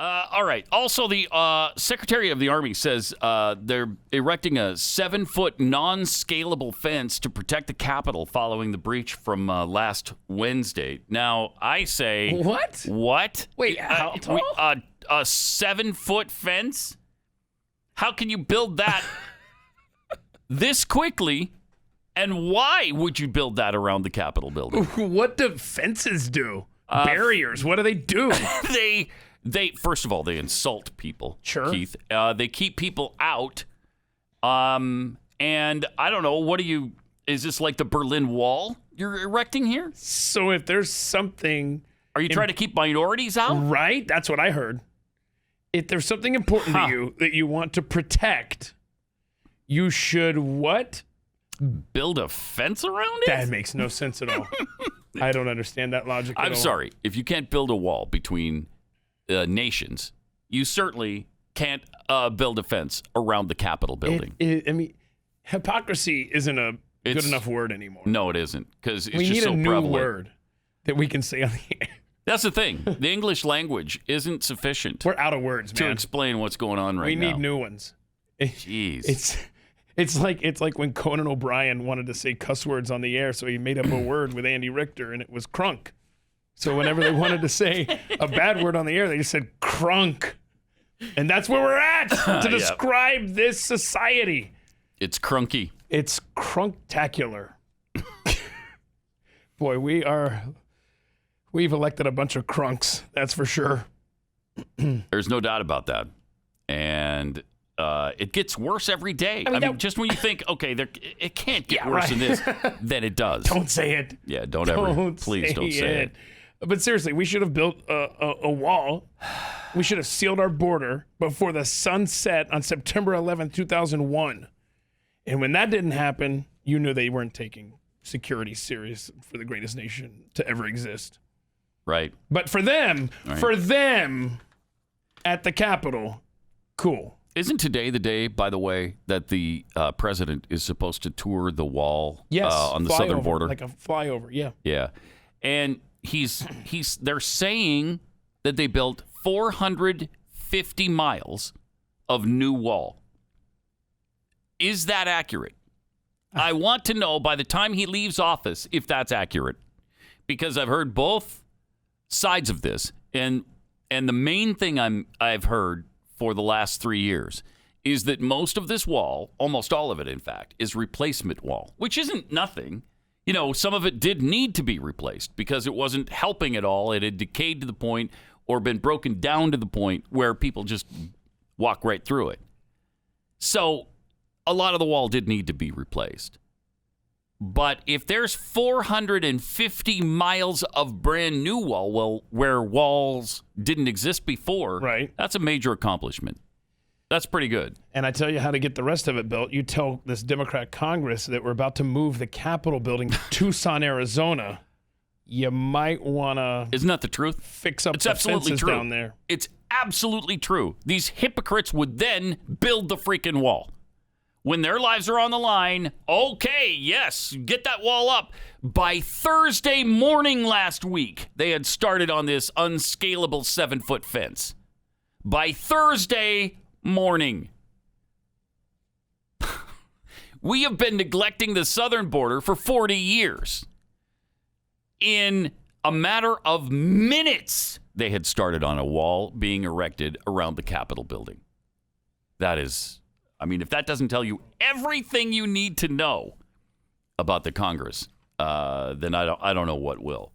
All right. Also, the Secretary of the Army says they're erecting a 7-foot non-scalable fence to protect the Capitol following the breach from last Wednesday. Now, I say... What? What? Wait, how tall? A 7-foot fence? How can you build that this quickly? And why would you build that around the Capitol building? What do fences do? Barriers. What do they do? They first of all, they insult people. Sure. Keith. They keep people out. And I don't know. Is this like the Berlin Wall you're erecting here? So if there's something... Are you trying to keep minorities out? Right? That's what I heard. If there's something important to you that you want to protect, you should what? Build a fence around it? That makes no sense at all. I don't understand that logic at all. I'm sorry. If you can't build a wall between nations, you certainly can't build a fence around the Capitol building. I mean, hypocrisy isn't a good enough word anymore. No, it isn't, because it's we just need so a new prevalent. word that we can say on the air. That's the thing. The English language isn't sufficient. We're out of words, man. To explain what's going on right now. We need new ones. Jeez. It's like when Conan O'Brien wanted to say cuss words on the air, so he made up a word with Andy Richter, and it was crunk. So whenever they wanted to say a bad word on the air, they just said crunk. And that's where we're at to describe this society. It's crunky. It's crunktacular. Boy, we've elected a bunch of crunks, that's for sure. There's no doubt about that. And it gets worse every day. I mean, just when you think, okay, it can't get worse than this, then it does. Don't say it. Yeah, please don't say it. But seriously, we should have built a wall. We should have sealed our border before the sun set on September 11th, 2001. And when that didn't happen, you knew they weren't taking security serious for the greatest nation to ever exist. Right. But for them at the Capitol, cool. Isn't today the day, by the way, that the president is supposed to tour the wall on the southern border? Like a flyover, yeah. Yeah. And they're saying that they built 450 miles of new wall. Is that accurate? I want to know by the time he leaves office if that's accurate, because I've heard both sides of this, and the main thing I've heard for the last 3 years is that most of this wall, almost all of it, in fact, is replacement wall, which isn't nothing. You know, some of it did need to be replaced because it wasn't helping at all. It had decayed to the point or been broken down to the point where people just walk right through it. So a lot of the wall did need to be replaced. But if there's 450 miles of brand new wall, where walls didn't exist before, right, that's a major accomplishment. That's pretty good. And I tell you how to get the rest of it built. You tell this Democrat Congress that we're about to move the Capitol building to Tucson, Arizona. You might want to... Isn't that the truth? Fix up the fences down there. It's absolutely true. These hypocrites would then build the freaking wall. When their lives are on the line, okay, yes, get that wall up. By Thursday morning last week, they had started on this unscalable 7-foot fence. By Thursday morning. We have been neglecting the southern border for 40 years. In a matter of minutes, they had started on a wall being erected around the Capitol building. That is, I mean, if that doesn't tell you everything you need to know about the Congress, then I don't know what will.